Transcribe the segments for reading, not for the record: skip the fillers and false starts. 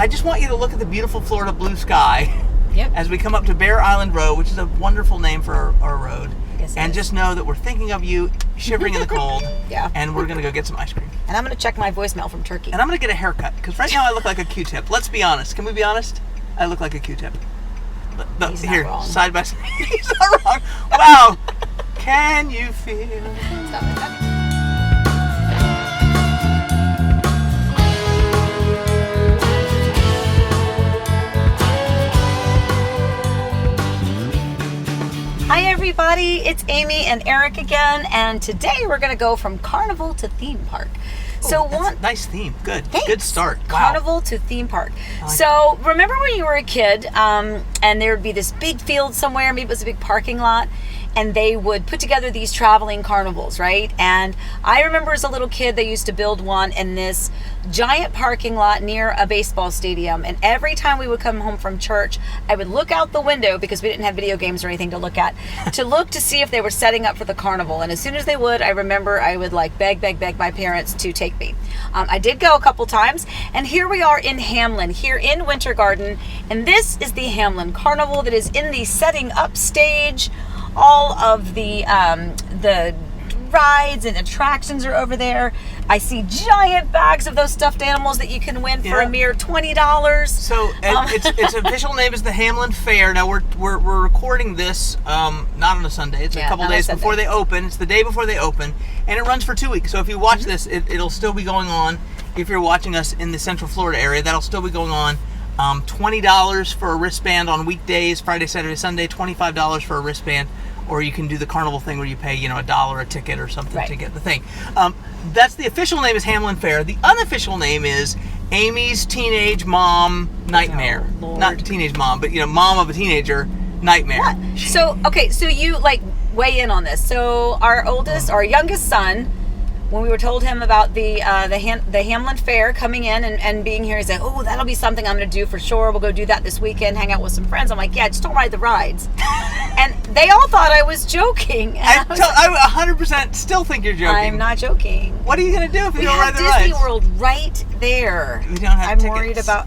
I just want you to look at the beautiful Florida blue sky Yep. as we come up to Bear Island Road, which is a wonderful name for our road. Yes, it and is. just know that we're thinking of you, shivering in the cold. Yeah. And we're going to go get some ice cream. And I'm going to check my voicemail from Turkey. And I'm going to get a haircut, because right now I look like a Q-tip. Let's be honest. Can we be honest? I look like a Q-tip. He's not Here, wrong. side by side. He's not wrong. Wow. Can you feel? Stop it. Okay. Hi everybody, it's Amy and Eric again, and today we're going to go from carnival to theme park. So that's a nice theme. Good. Thanks. Good start. Wow. Carnival to theme park. So remember when you were a kid, and there would be this big field somewhere, maybe it was a big parking lot, and they would put together these traveling carnivals, right? And I remember as a little kid, they used to build one in this giant parking lot near a baseball stadium. And every time we would come home from church, I would look out the window, because we didn't have video games or anything to look at, to see if they were setting up for the carnival. And as soon as they would, I remember I would like beg my parents to take me. I did go a couple times, and here we are in Hamlin, here in Winter Garden, and this is the Hamlin Carnival that is in the setting up stage. All of the rides and attractions are over there. I see giant bags of those stuffed animals that you can win for a mere $20. So its official name is the Hamlin Fair. Now we're recording this not on a Sunday. It's a couple days before they open. It's the day before they open, and it runs for 2 weeks. So if you watch this, it'll still be going on. If you're watching us in the Central Florida area, that'll still be going on. $20 for a wristband on weekdays, Friday, Saturday, Sunday. $25 for a wristband. Or you can do the carnival thing where you pay, $1 a ticket or something to get the thing. That's the official name is Hamlin Fair. The unofficial name is Amy's Teenage Mom Nightmare. Oh, not teenage mom, but mom of a teenager nightmare. What? So you weigh in on this. So our youngest son, when we were told him about the Hamlin Fair coming in and being here, he said, "Oh, that'll be something I'm going to do for sure. We'll go do that this weekend, hang out with some friends." I'm like, "Yeah, just don't ride the rides." And they all thought I was joking. I 100% still think you're joking. I'm not joking. What are you going to do if you don't ride the rides? We have Disney World right there. We don't have tickets. Worried about.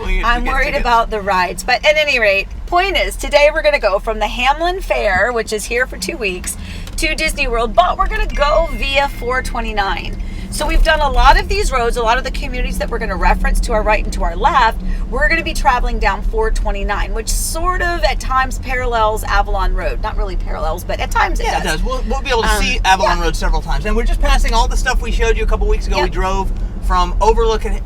I'm worried about the rides. But at any rate, point is, today we're going to go from the Hamlin Fair, which is here for 2 weeks, to Disney World, but we're going to go via 429. So we've done a lot of these roads, a lot of the communities that we're going to reference to our right and to our left. We're going to be traveling down 429, which sort of at times parallels Avalon Road. Not really parallels, but at times it does. Yeah, it does. We'll be able to see Avalon Road several times. And we're just passing all the stuff we showed you a couple weeks ago. We drove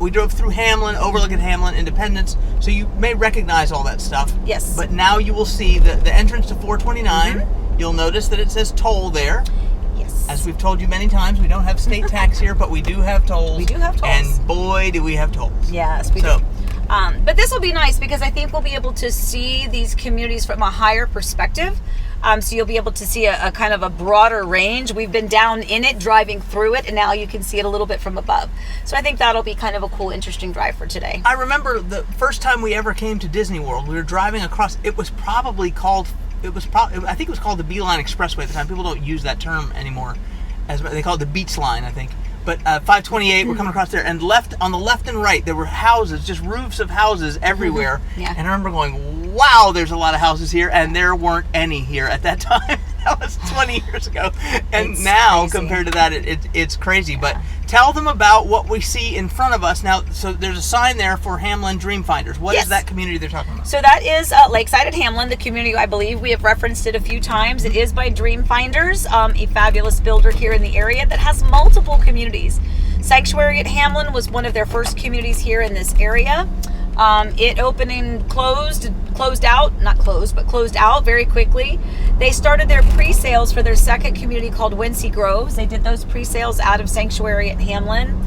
we drove through Hamlin, overlooking Hamlin, Independence, so you may recognize all that stuff. Yes. But now you will see the entrance to 429. You'll notice that it says toll there. Yes. As we've told you many times, we don't have state tax here, but we do have tolls. We do have tolls. And boy, do we have tolls. Yes, we do. But this will be nice, because I think we'll be able to see these communities from a higher perspective. So you'll be able to see a kind of a broader range. We've been down in it, driving through it, and now you can see it a little bit from above. So I think that'll be kind of a cool, interesting drive for today. I remember the first time we ever came to Disney World, we were driving across, I think it was called the Beeline Expressway at the time. People don't use that term anymore. They call it the Beach Line, I think. But 528, we're coming across there, and on the left and right, there were houses, just roofs of houses everywhere. Yeah. And I remember going, wow, there's a lot of houses here, and there weren't any here at that time. That was 20 years ago. And it's now, crazy. compared to that, it's crazy. Yeah. But tell them about what we see in front of us. Now, so there's a sign there for Hamlin Dreamfinders. What is that community they're talking about? So that is Lakeside at Hamlin, the community. I believe we have referenced it a few times. It is by Dreamfinders, a fabulous builder here in the area that has multiple communities. Sanctuary at Hamlin was one of their first communities here in this area. It opened and closed out very quickly. They started their pre-sales for their second community called Wincy Groves. They did those pre-sales out of Sanctuary at Hamlin.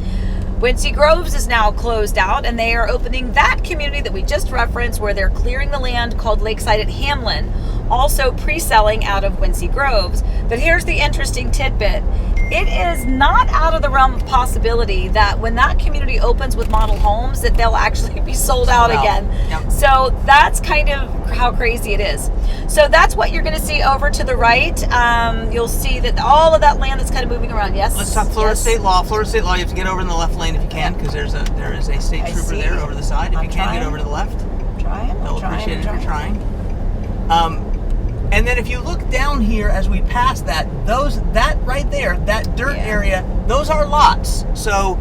Wincy Groves is now closed out, and they are opening that community that we just referenced, where they're clearing the land, called Lakeside at Hamlin, also pre-selling out of Wincy Groves. But here's the interesting tidbit. it is not out of the realm of possibility that when that community opens with model homes, that they'll actually be sold out again. Yep. So that's kind of how crazy it is. So that's what you're going to see over to the right. You'll see that all of that land that's kind of moving around. Yes. Let's talk Florida State Law. Florida State Law, you have to get over in the left lane if you can, because there is a state trooper there over the side. If you can get over to the left, they'll appreciate it if you're trying. And then if you look down here as we pass that right there, that dirt area, those are lots. So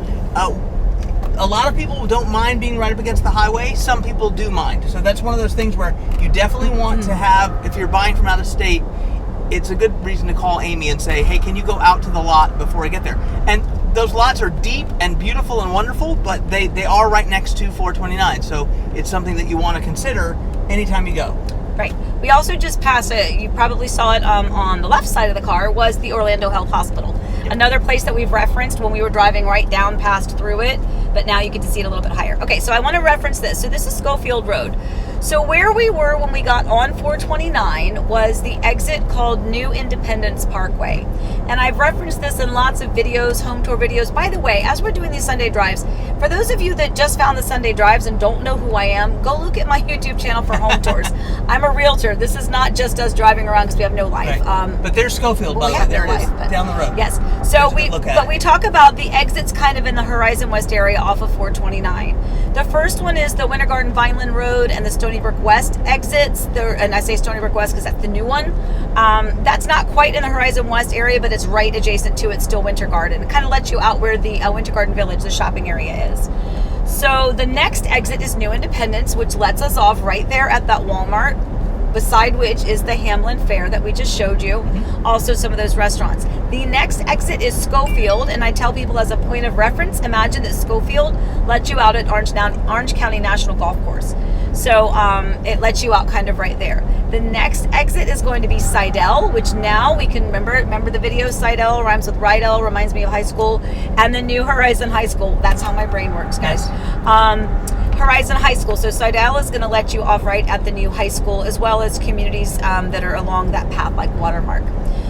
a lot of people don't mind being right up against the highway. Some people do mind. So that's one of those things where you definitely want to have, if you're buying from out of state, it's a good reason to call Amy and say, hey, can you go out to the lot before I get there? And those lots are deep and beautiful and wonderful, but they are right next to 429. So it's something that you want to consider anytime you go. Right. We also just passed it. You probably saw it on the left side of the car was the Orlando Health Hospital. Yep. Another place that we've referenced when we were driving right down past through it, but now you get to see it a little bit higher. Okay, so I want to reference this. So this is Schofield Road. So where we were when we got on 429 was the exit called New Independence Parkway. And I've referenced this in lots of videos, home tour videos. By the way, as we're doing these Sunday drives, for those of you that just found the Sunday drives and don't know who I am, go look at my YouTube channel for home tours. I'm a realtor. This is not just us driving around because we have no life. Right. But there's Schofield, by the way. There it is, down the road. Yes. So we talk about the exits kind of in the Horizon West area off of 429. The first one is the Winter Garden Vineland Road and the Stony Brook West exits. And I say Stony Brook West because that's the new one. That's not quite in the Horizon West area, but it's right adjacent to it, still Winter Garden. It kind of lets you out where the Winter Garden Village, the shopping area, is. So the next exit is New Independence, which lets us off right there at that Walmart, beside which is the Hamlin Fair that we just showed you. Mm-hmm. Also some of those restaurants. The next exit is Schofield, and I tell people as a point of reference, imagine that Schofield lets you out at Orange County National Golf Course. So it lets you out kind of right there. The next exit is going to be Seidel, which now we can remember the video. Seidel rhymes with Rydell, reminds me of high school, and the New Horizon High School. That's how my brain works, guys. Horizon High School. So Seidel is going to let you off right at the new high school, as well as communities that are along that path, like Watermark.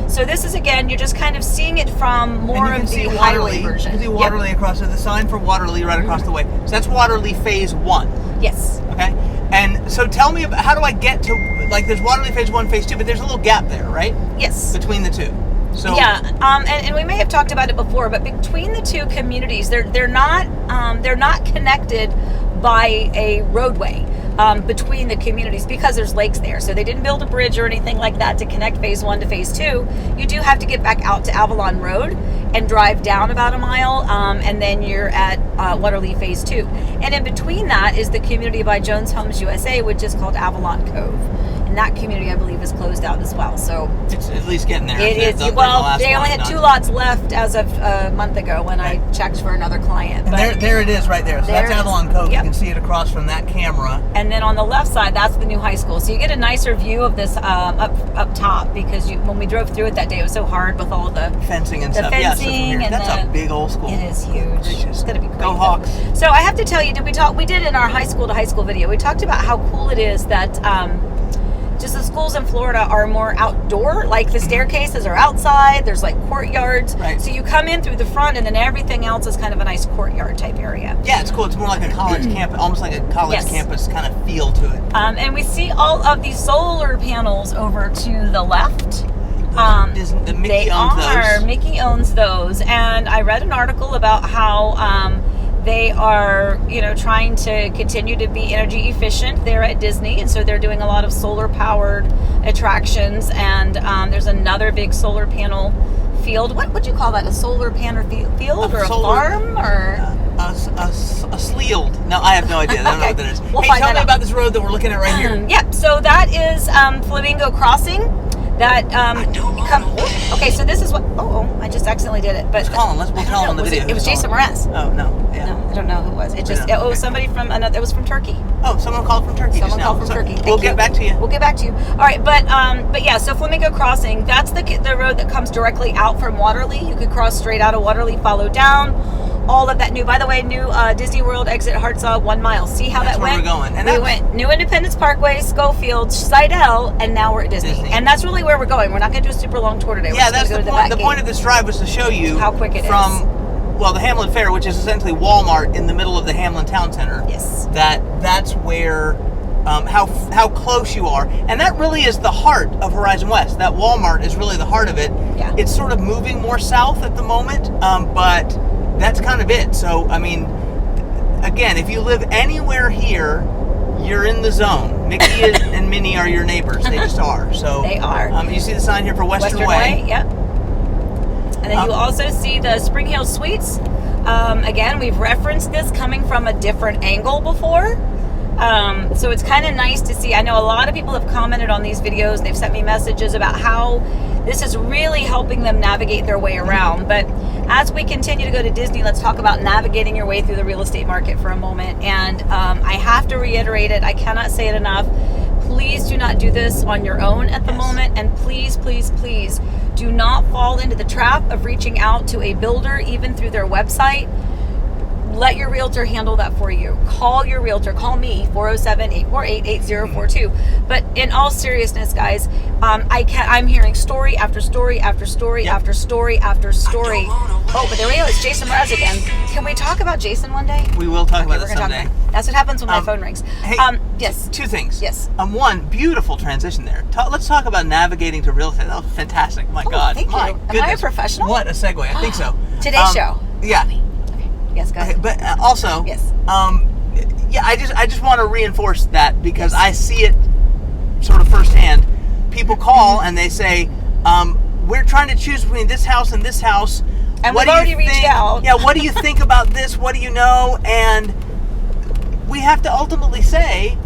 So this is, again, you're just kind of seeing it from more of the highway version. You can see Waterleigh across there. The sign for Waterleigh right across the way. So that's Waterleigh Phase 1. Yes. Okay. And so tell me about, how do I get to, like, there's Waterleigh Phase 1, Phase 2, but there's a little gap there, right? Yes. Between the two. So yeah, and we may have talked about it before, but between the two communities, they're not connected by a roadway between the communities because there's lakes there. So they didn't build a bridge or anything like that to connect Phase 1 to Phase 2. You do have to get back out to Avalon Road and drive down about a mile, and then you're at Waterleigh Phase 2. And in between that is the community by Jones Homes USA, which is called Avalon Cove. And that community, I believe, is closed out as well. So it's at least getting there. It is. Well, they only had 2 lots left as of a month ago when I checked for another client. And but there it is right there. So that's Avalon Cove. Yep. You can see it across from that camera. And then on the left side, that's the new high school. So you get a nicer view of this up top because when we drove through it that day, it was so hard with all the fencing and stuff. Fencing and that's a big old school. It is huge. It's going to be great. Go Hawks. So I have to tell you, we did in our high school to high school video, we talked about how cool it is that just the schools in Florida are more outdoor, like the staircases are outside, there's like courtyards. Right. So you come in through the front and then everything else is kind of a nice courtyard type area. Yeah, it's cool. It's more like a college campus, almost like a college campus kind of feel to it. And we see all of these solar panels over to the left. Mickey owns those. And I read an article about how they are, trying to continue to be energy efficient there at Disney, and so they're doing a lot of solar-powered attractions. And there's another big solar panel field. What would you call that? A solar panel field, or a farm, or a sleeld? No, I have no idea. I don't know what that is. Tell me about this road that we're looking at right here. Yep. So that is Flamingo Crossing. That okay, so this is what. I just accidentally did it. But we'll tell him on the video. It was Jason Mraz. Oh no, yeah. No, I don't know who it was. It just somebody from another. It was from Turkey. Oh, someone called from Turkey. Someone called from Turkey. We'll get back to you. We'll get back to you. All right, but yeah. So Flamingo Crossing. That's the road that comes directly out from Waterleigh. You could cross straight out of Waterleigh, follow down, all of that new. By the way, new Disney World exit Hartsaw 1 mile. See how that's that went? That's where we're going. And we went New Independence Parkway, Schofield, Seidel, and now we're at Disney. And that's really where we're going. We're not going to do a super long tour today. Yeah, that's the point. The point of this drive was to show you how quick it is. Well, the Hamlin Fair, which is essentially Walmart in the middle of the Hamlin Town Center. Yes. That's where, how close you are. And that really is the heart of Horizon West. That Walmart is really the heart of it. Yeah. It's sort of moving more south at the moment, but that's kind of it. So, I mean, again, if you live anywhere here, you're in the zone. Mickey and Minnie are your neighbors. They just are. So they are. You see the sign here for Western Way. Yep. And then you also see the Spring Hill Suites. Again, we've referenced this coming from a different angle before. So it's kind of nice to see. I know a lot of people have commented on these videos. They've sent me messages about how this is really helping them navigate their way around. But as we continue to go to Disney, let's talk about navigating your way through the real estate market for a moment. And I have to reiterate it. I cannot say it enough. Please do not do this on your own at the moment. And please, please, please do not fall into the trap of reaching out to a builder, even through their website. Let your realtor handle that for you. Call your realtor. Call me, 407-848-8042. But in all seriousness, guys, I'm hearing story after story after story after story after story. Oh, but there we go. It's Jason Mraz again. Can we talk about Jason one day? We will talk about this someday. That's what happens when my phone rings. Hey, yes. Two things. Yes. One, beautiful transition there. Let's talk about navigating to real estate. That was fantastic. My God. Thank my you. goodness. Am I a professional? What a segue. I think so. Today's show. Yeah. Yes, go ahead. But also, yes. I just want to reinforce that because I see it sort of firsthand. People call and they say, we're trying to choose between this house and this house. And we've already reached out. Yeah, what do you think about this? What do you know? And we have to ultimately say,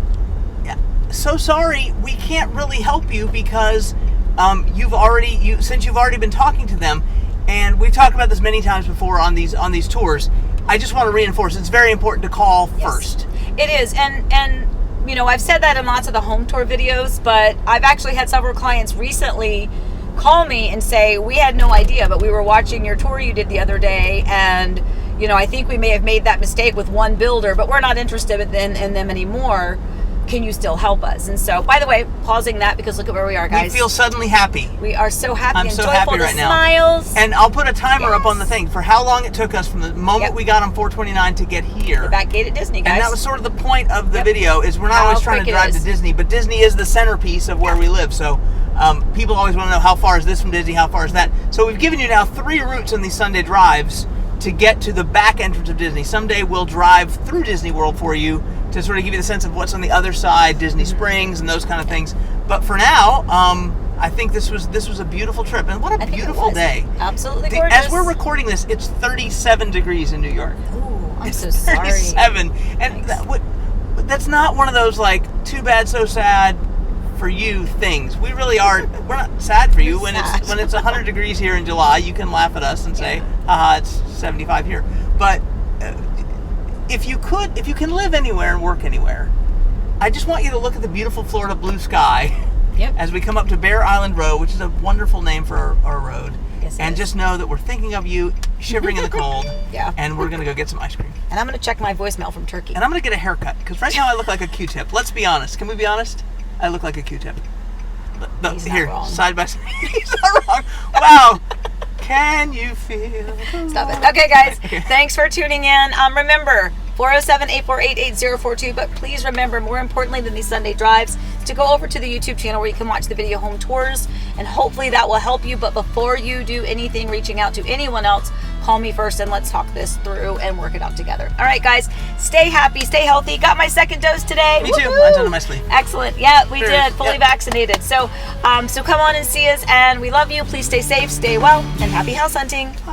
so sorry, we can't really help you because since you've already been talking to them, and we've talked about this many times before on these tours. I just want to reinforce it's very important to call first. It is, and you know, I've said that in lots of the home tour videos, but I've actually had several clients recently call me and say, we had no idea, but we were watching your tour you did the other day, and you know, I think we may have made that mistake with one builder, but we're not interested in them anymore. Can you still help us? And so, by the way, pausing that because look at where we are, guys. We feel suddenly happy. We are so happy and so joyful. happy right now. Smiles. And I'll put a timer up on the thing for how long it took us from the moment we got on 429 to get here. The back gate at Disney, guys. And that was sort of the point of the video is we're not always trying to drive to Disney, but Disney is the centerpiece of where we live. So people always want to know how far is this from Disney, how far is that. So we've given you now 3 routes on these Sunday drives to get to the back entrance of Disney. Someday we'll drive through Disney World for you to sort of give you the sense of what's on the other side, Disney Springs and those kind of things. But for now, I think this was a beautiful trip, and what a beautiful day. Absolutely gorgeous. As we're recording this, it's 37 degrees in New York. Ooh, I'm so sorry. 37, and that's not one of those like too bad, so sad for you things. We really are. We're not sad for you when it's 100 degrees here in July. You can laugh at us and say, haha, it's 75 here. But if you can live anywhere and work anywhere, I just want you to look at the beautiful Florida blue sky as we come up to Bear Island Road, which is a wonderful name for our road. Yes, and just know that we're thinking of you, shivering in the cold, and we're going to go get some ice cream. And I'm going to check my voicemail from Turkey. And I'm going to get a haircut, because right now I look like a Q-tip. Let's be honest. Can we be honest? I look like a Q-tip. He's not wrong. Side by side. He's not wrong. Wow. Can you feel? Stop it. Okay, guys. Thanks for tuning in. Remember, 407-848-8042. But please remember, more importantly than these Sunday drives, to go over to the YouTube channel where you can watch the video home tours. And hopefully that will help you. But before you do anything reaching out to anyone else, call me first and let's talk this through and work it out together. All right, guys. Stay happy. Stay healthy. Got my second dose today. Me too. Mine's under my sleeve. Excellent. Yeah, we did. Fully vaccinated. So come on and see us. And we love you. Please stay safe, stay well, and happy house hunting.